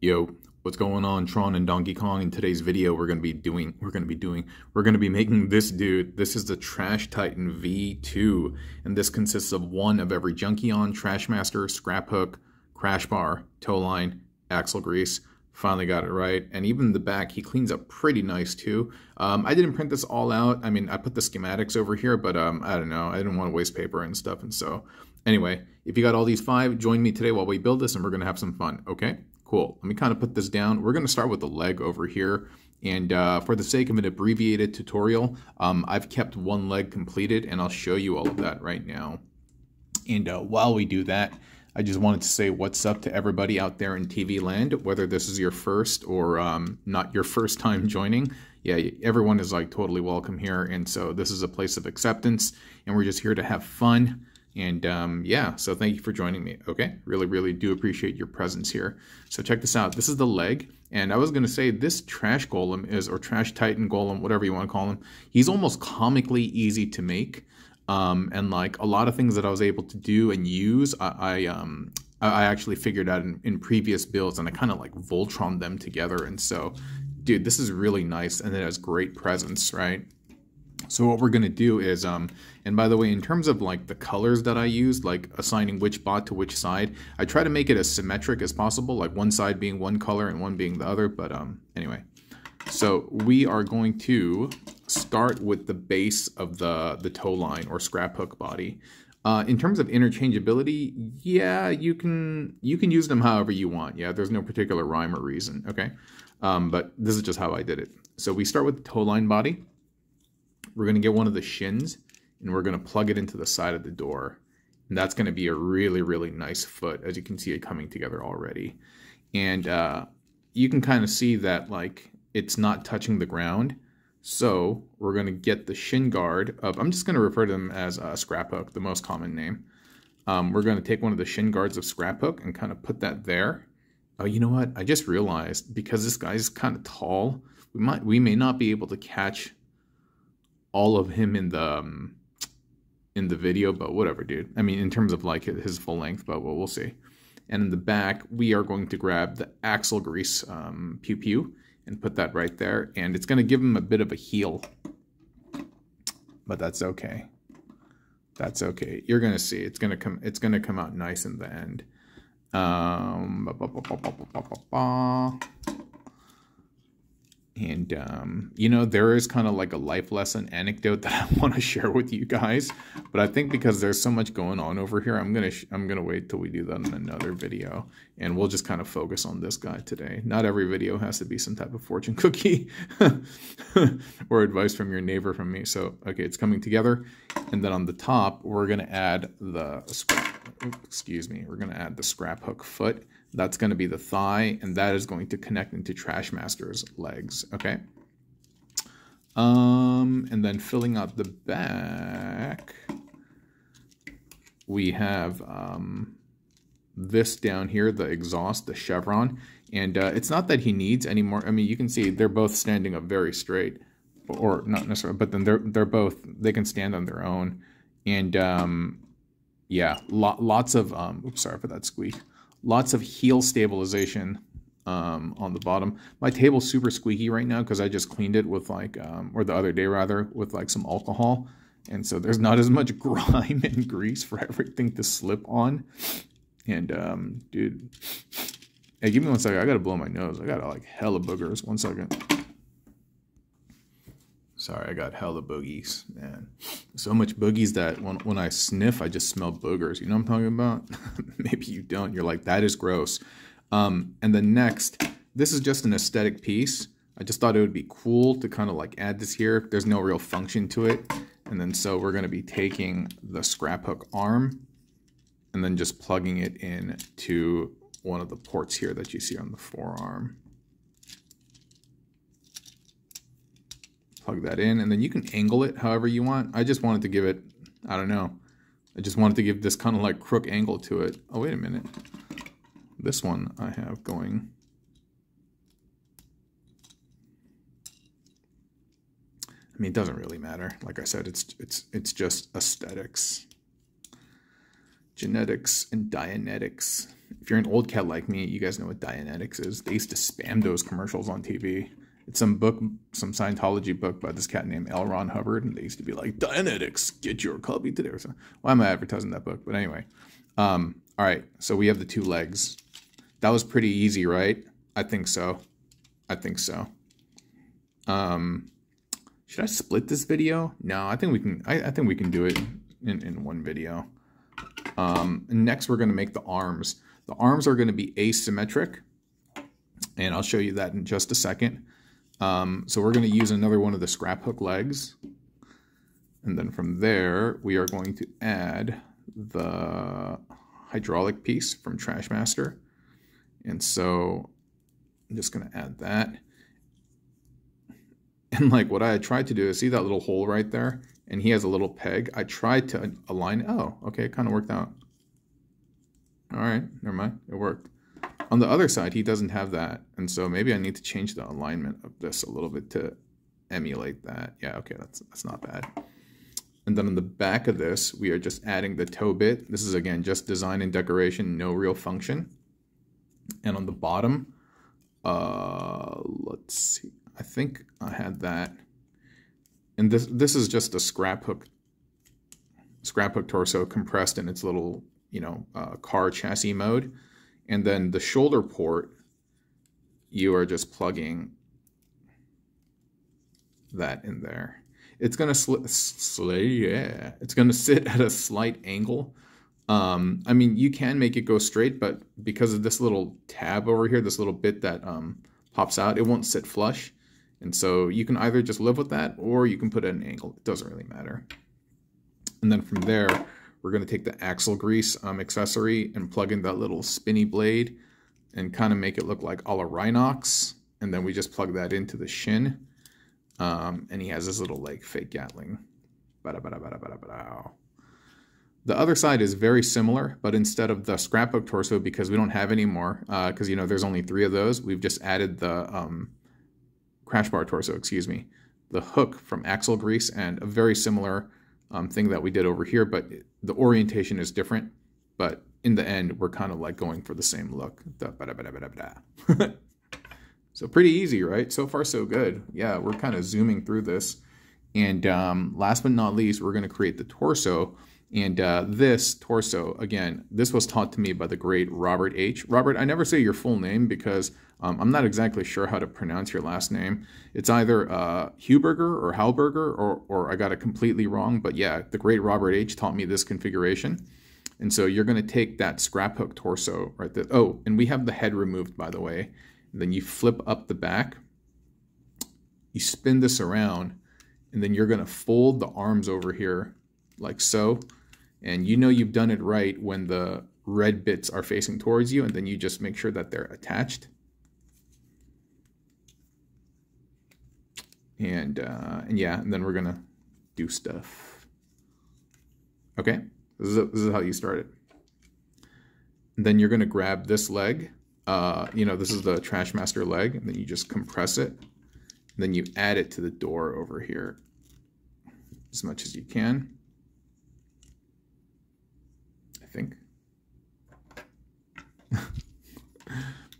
Yo, what's going on, Tron and Donkey Kong? In today's video, we're gonna be making this dude. This is the Trash Titan V2, and this consists of one of every Junkion, Trashmaster, Scrap Hook, Crash Bar, Tow Line, Axle Grease. Finally got it right, and even the back, he cleans up pretty nice too. I didn't print this all out. I mean, I put the schematics over here, but I don't know. I didn't want to waste paper and stuff, and so anyway, if you got all these five, join me today while we build this, and we're gonna have some fun. Okay. Cool. Let me kind of put this down. We're going to start with the leg over here. And for the sake of an abbreviated tutorial, I've kept one leg completed, and I'll show you all of that right now. And while we do that, I just wanted to say what's up to everybody out there in TV land, whether this is your first or not your first time joining. Yeah, everyone is like totally welcome here. And so this is a place of acceptance, and we're just here to have fun. And yeah, so thank you for joining me, okay? Really do appreciate your presence here. So check this out. This is the leg. And I was going to say this Trash Golem is, or Trash Titan Golem, whatever you want to call him, he's almost comically easy to make. And like a lot of things that I was able to do and use, I actually figured out in previous builds, and I kind of like Voltron them together. And so, dude, this is really nice, and it has great presence, right? So what we're going to do is, and by the way, in terms of like the colors that I use, like assigning which bot to which side, I try to make it as symmetric as possible, like one side being one color and one being the other. But anyway, so we are going to start with the base of the tow line or scrap hook body. In terms of interchangeability, yeah, you can use them however you want. Yeah, there's no particular rhyme or reason, okay? But this is just how I did it. So we start with the tow line body. We're going to get one of the shins, and we're going to plug it into the side of the door. And that's going to be a really nice foot, as you can see it coming together already. And you can kind of see that like it's not touching the ground. So we're going to get the shin guard of, I'm just going to refer to them as Scrap Hook, the most common name. We're going to take one of the shin guards of Scrap Hook and kind of put that there. Oh, you know what? I just realized, because this guy's kind of tall, we may not be able to catch all of him in the video, but whatever, dude. I mean, in terms of like his full length, but we'll see. And in the back, we are going to grab the Axle Grease Pew Pew and put that right there, and it's going to give him a bit of a heel, but that's okay. That's okay. You're going to see it's going to come out nice in the end. And, you know, there is kind of like a life lesson anecdote that I want to share with you guys. But I think because there's so much going on over here, I'm gonna wait till we do that in another video. And we'll just kind of focus on this guy today. Not every video has to be some type of fortune cookie or advice from your neighbor from me. So, okay, it's coming together. And then on the top, we're going to add the scrap hook foot. That's going to be the thigh, and that is going to connect into Trashmaster's legs, okay? And then filling out the back, we have this down here, the exhaust, the chevron. And it's not that he needs any more. I mean, you can see they're both standing up very straight, or not necessarily, but then they can stand on their own. And yeah, lots of, oops, sorry for that squeak. Lots of heel stabilization on the bottom. My table's super squeaky right now because I just cleaned it with like, or the other day rather, with like some alcohol. And so there's not as much grime and grease for everything to slip on. And dude, hey, give me 1 second. I gotta blow my nose. I got like hella boogers. 1 second. Sorry, I got hella boogies, man. So much boogies that when I sniff, I just smell boogers. You know what I'm talking about? Maybe you don't. You're like, that is gross. And then next, this is just an aesthetic piece. I just thought it would be cool to kind of like add this here. There's no real function to it. And then so we're going to be taking the scrap hook arm and then just plugging it in to one of the ports here that you see on the forearm. Plug that in, and then you can angle it however you want. I just wanted to give it, I don't know. I just wanted to give this kind of like crook angle to it. Oh, wait a minute. This one I have going. I mean, it doesn't really matter. Like I said, it's just aesthetics. Genetics and Dianetics. If you're an old cat like me, you guys know what Dianetics is. They used to spam those commercials on TV. It's some book, some Scientology book by this cat named L. Ron Hubbard, and they used to be like, Dianetics, get your copy today. Or something. Why am I advertising that book? But anyway, all right, so we have the 2 legs. That was pretty easy, right? I think so. I think so. Should I split this video? No, I think we can. I think we can do it in one video. Next, we're going to make the arms. The arms are going to be asymmetric, and I'll show you that in just a second. So we're going to use another one of the scrap hook legs, and then from there we are going to add the hydraulic piece from Trashmaster, and so I'm just going to add that. And like what I tried to do is see that little hole right there, and he has a little peg. I tried to align. Oh, okay, it kind of worked out. All right, never mind, it worked. On the other side, he doesn't have that, and so maybe I need to change the alignment of this a little bit to emulate that. Yeah, okay, that's not bad. And then on the back of this, we are just adding the toe bit. This is again just design and decoration, no real function. And on the bottom, let's see. I think I had that, and this is just a scrap hook torso compressed in its little, you know, car chassis mode, and then the shoulder port, you are just plugging that in there. It's gonna it's gonna sit at a slight angle. I mean, you can make it go straight, but because of this little tab over here, this little bit that pops out, it won't sit flush. And so you can either just live with that, or you can put it at an angle. It doesn't really matter. And then from there, we're going to take the axle grease accessory and plug in that little spinny blade and kind of make it look like a la Rhinox. And then we just plug that into the shin. And he has this little like fake Gatling. The other side is very similar, but instead of the scrapbook torso, because we don't have any more, because you know there's only 3 of those, we've just added the crash bar torso, excuse me, the hook from axle grease, and a very similar thing that we did over here, but the orientation is different. But in the end, we're kind of like going for the same look. So pretty easy, right? So far, so good. Yeah, we're kind of zooming through this. And last but not least, we're going to create the torso. And this torso, again, this was taught to me by the great Robert H. Robert, I never say your full name because I'm not exactly sure how to pronounce your last name. It's either Huberger or Halberger, or I got it completely wrong. But yeah, the great Robert H. taught me this configuration. And so you're going to take that scrap hook torso right there. Oh, and we have the head removed, by the way. And then you flip up the back. You spin this around, and then you're going to fold the arms over here like so. And you know you've done it right when the red bits are facing towards you, and then you just make sure that they're attached. And yeah, and then we're gonna do stuff. Okay, this is how you start it. And then you're gonna grab this leg. You know, this is the Trashmaster leg, and then you just compress it. And then you add it to the door over here as much as you can. I think.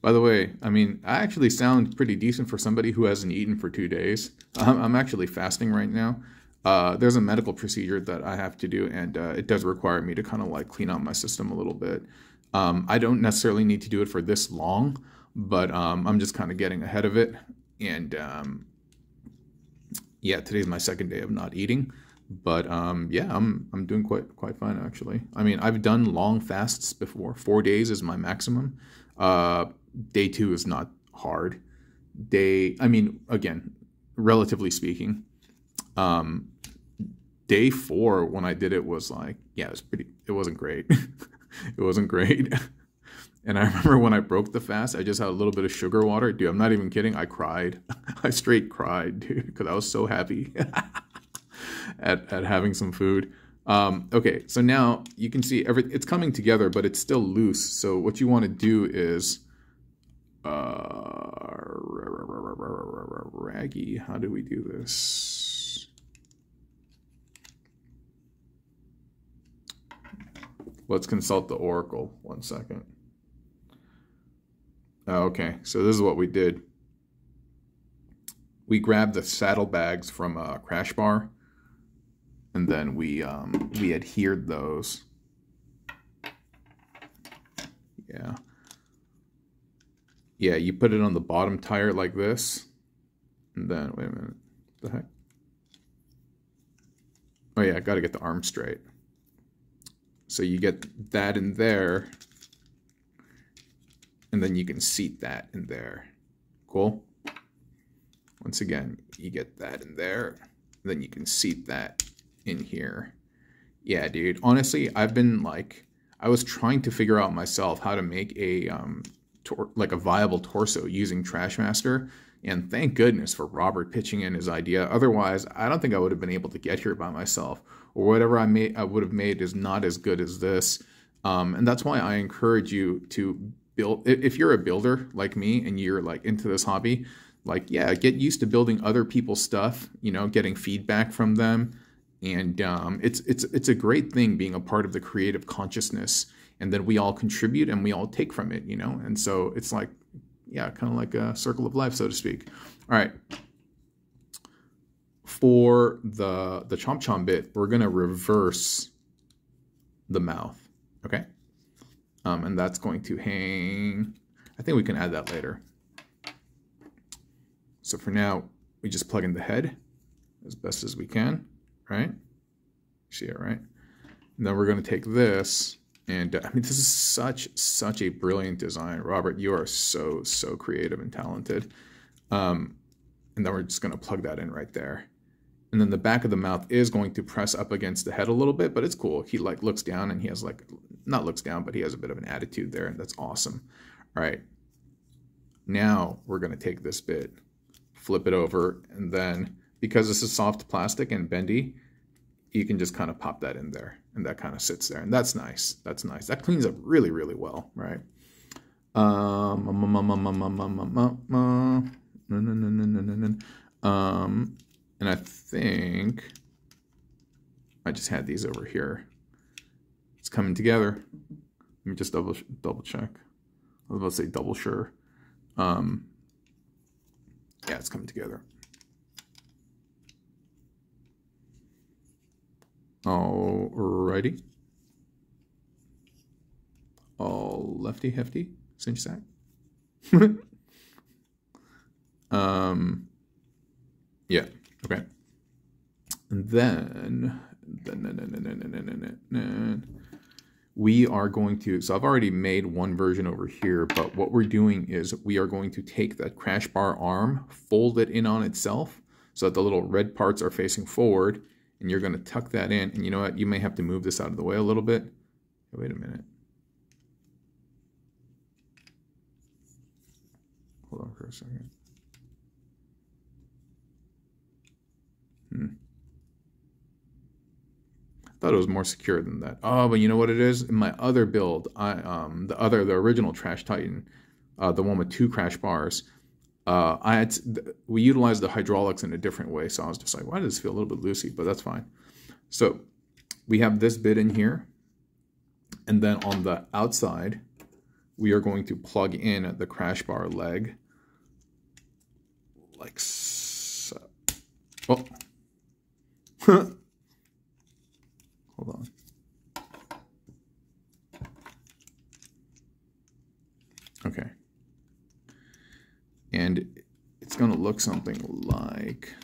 By the way, I mean, I actually sound pretty decent for somebody who hasn't eaten for 2 days. I'm actually fasting right now. There's a medical procedure that I have to do, and it does require me to kind of like clean out my system a little bit. I don't necessarily need to do it for this long, but I'm just kind of getting ahead of it. And yeah, today's my 2nd day of not eating. But yeah, I'm doing quite fine actually. I mean, I've done long fasts before. 4 days is my maximum. Day 2 is not hard. I mean, again, relatively speaking, day 4 when I did it was like, yeah, it wasn't great. It wasn't great. And I remember when I broke the fast, I just had a little bit of sugar water. Dude, I'm not even kidding. I cried. I straight cried, dude, because I was so happy at having some food. Okay, so now you can see it's coming together, but it's still loose. So what you want to do is, Raggy, how do we do this? Let's consult the Oracle. 1 second. Oh, okay, so this is what we did. We grabbed the saddlebags from Crash Bar, and then we adhered those. Yeah. Yeah, you put it on the bottom tire like this, and then, wait a minute, what the heck? Oh yeah, I gotta get the arm straight. So you get that in there, and then you can seat that in there. Cool? Once again, you get that in there, then you can seat that in here. Yeah, dude, honestly, I've been like, I was trying to figure out myself how to make a like a viable torso using Trashmaster, and thank goodness for Robert pitching in his idea. Otherwise, I don't think I would have been able to get here by myself, or whatever I would have made is not as good as this. And that's why I encourage you to build. If you're a builder like me and you're like into this hobby, like, yeah, get used to building other people's stuff, you know, getting feedback from them. And it's a great thing being a part of the creative consciousness, and then we all contribute and we all take from it, you know? And so it's like, yeah, kind of like a circle of life, so to speak. All right. For the Chomp Chomp bit, we're going to reverse the mouth, okay? And that's going to hang, I think we can add that later. So for now, we just plug in the head as best as we can, right? See it, right? And then we're going to take this, and I mean, this is such a brilliant design. Robert, you are so creative and talented. And then we're just going to plug that in right there. And then the back of the mouth is going to press up against the head a little bit, but it's cool. He like looks down, and he has like, not looks down, but he has a bit of an attitude there, and that's awesome. All right. Now we're going to take this bit, flip it over, and then because this is soft plastic and bendy, you can just kind of pop that in there, and that kind of sits there, and that's nice. That's nice. That cleans up really well, right? And I think I just had these over here. It's coming together. Let me just double check. I was about to say double sure. Yeah, it's coming together. Alrighty. All lefty hefty, cinch sack. Yeah, okay. And then we are going to, so I've already made one version over here, but what we're doing is we are going to take that Crash Bar arm, fold it in on itself so that the little red parts are facing forward, and you're going to tuck that in. And you know what? You may have to move this out of the way a little bit. Wait a minute. Hold on for a second. I thought it was more secure than that. Oh, but you know what it is? In my other build, the original Trash Titan, the one with 2 crash bars, we utilized the hydraulics in a different way, so I was just like, why does this feel a little bit loosey? But that's fine. So we have this bit in here, and then on the outside, we are going to plug in the crash bar leg, like so. Oh. Hold on. Okay. And it's going to look something like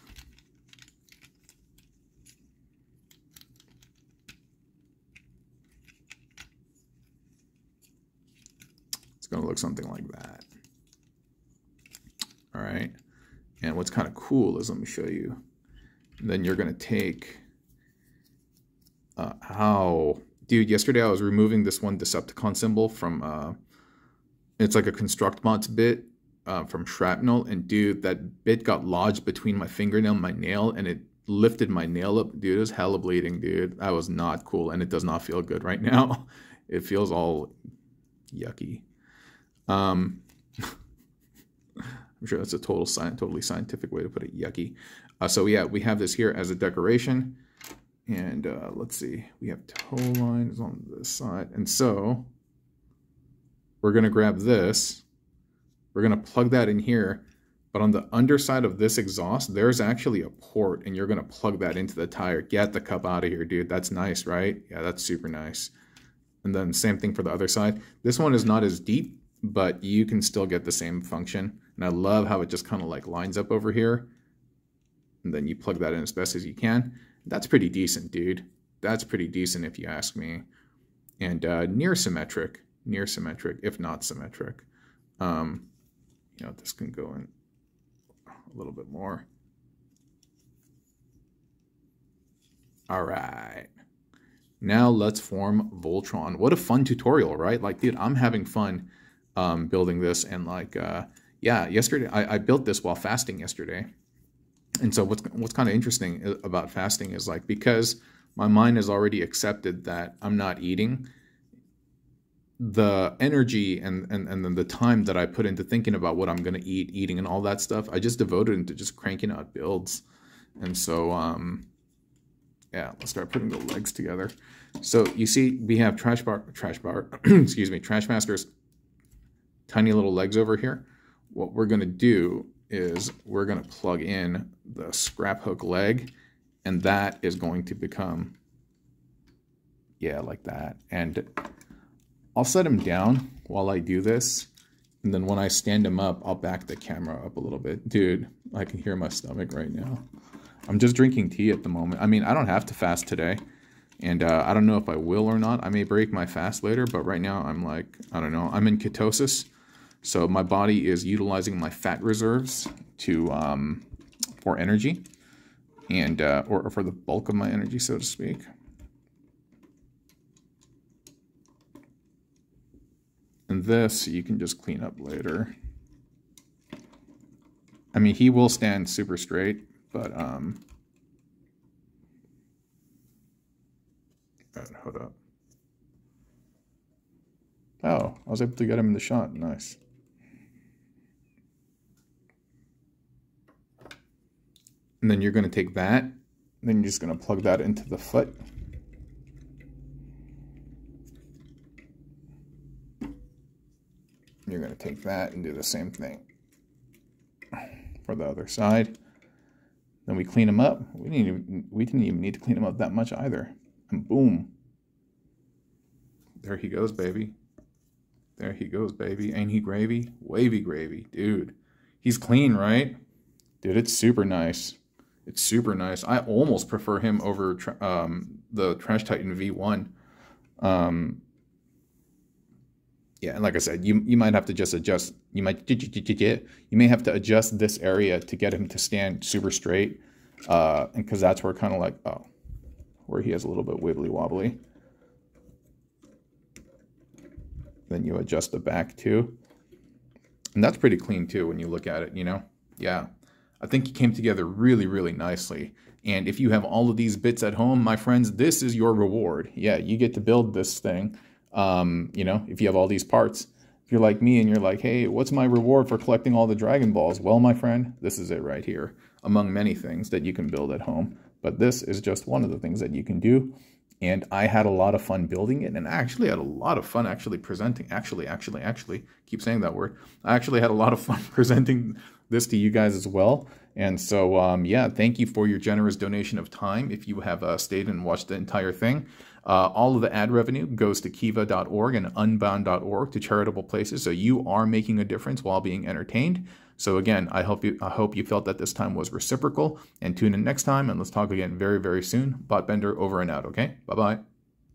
that. All right. And what's kind of cool is, let me show you. And then you're going to take dude, yesterday I was removing this one Decepticon symbol from it's like a ConstructBots bit from Shrapnel, and dude, that bit got lodged between my fingernail and my nail, and it lifted my nail up. Dude, it was hella bleeding, dude. That was not cool, and it does not feel good right now. It feels all yucky. I'm sure that's a totally scientific way to put it, yucky. So yeah, we have this here as a decoration, And let's see, we have toe lines on this side. And so we're going to grab this. We're going to plug that in here. But on the underside of this exhaust, there's actually a port, and you're going to plug that into the tire. Get the cup out of here, dude. That's nice, right? Yeah, that's super nice. And then same thing for the other side. This one is not as deep, but you can still get the same function. And I love how it just kind of like lines up over here. And then you plug that in as best as you can. That's pretty decent, dude. That's pretty decent if you ask me. And near symmetric, if not symmetric. You know, this can go in a little bit more. All right. Now let's form Voltron. What a fun tutorial, right? Like, dude, I'm having fun building this. And like, yeah, yesterday, I built this while fasting yesterday. And so what's kind of interesting about fasting is like, because my mind has already accepted that I'm not eating, the energy and then the time that I put into thinking about what I'm going to eat, eating and all that stuff, I just devoted into just cranking out builds. And so, yeah, let's start putting the legs together. So you see, we have Trash Master's tiny little legs over here. What we're going to do is we're going to plug in the scrap hook leg, and that is going to become, yeah, like that. And I'll set him down while I do this, and then when I stand him up, I'll back the camera up a little bit. Dude, I can hear my stomach right now. I'm just drinking tea at the moment. I mean, I don't have to fast today, and I don't know if I will or not. I may break my fast later, but right now I'm like, I don't know. I'm in ketosis, so my body is utilizing my fat reserves to for energy, and or for the bulk of my energy, so to speak. And this you can just clean up later. I mean, he will stand super straight, but hold up. Oh, I was able to get him in the shot. Nice. And then you're going to take that, and then you're just going to plug that into the foot. You're going to take that and do the same thing for the other side. Then we clean them up. We didn't even need to clean them up that much either. And boom. There he goes, baby. There he goes, baby. Ain't he gravy? Wavy gravy. Dude, he's clean, right? Dude, it's super nice. It's super nice. I almost prefer him over the Trash Titan V1. Yeah, and like I said, you might have to just adjust. You may have to adjust this area to get him to stand super straight, and because that's where kind of like where he has a little bit wibbly wobbly. Then you adjust the back too, and that's pretty clean too when you look at it. You know, yeah, I think he came together really, really nicely. And if you have all of these bits at home, my friends, this is your reward. Yeah, you get to build this thing. You know, if you have all these parts, if you're like me and you're like, hey, what's my reward for collecting all the Dragon Balls? Well, my friend, this is it right here, among many things that you can build at home. But this is just one of the things that you can do. And I had a lot of fun building it, and I actually had a lot of fun actually presenting, actually, keep saying that word. I actually had a lot of fun presenting this to you guys as well. And so, yeah, thank you for your generous donation of time if you have stayed and watched the entire thing. All of the ad revenue goes to kiva.org and unbound.org, to charitable places. So you are making a difference while being entertained. So again, I hope you felt that this time was reciprocal, and tune in next time, and let's talk again very, very soon. Botbender over and out, okay? Bye-bye.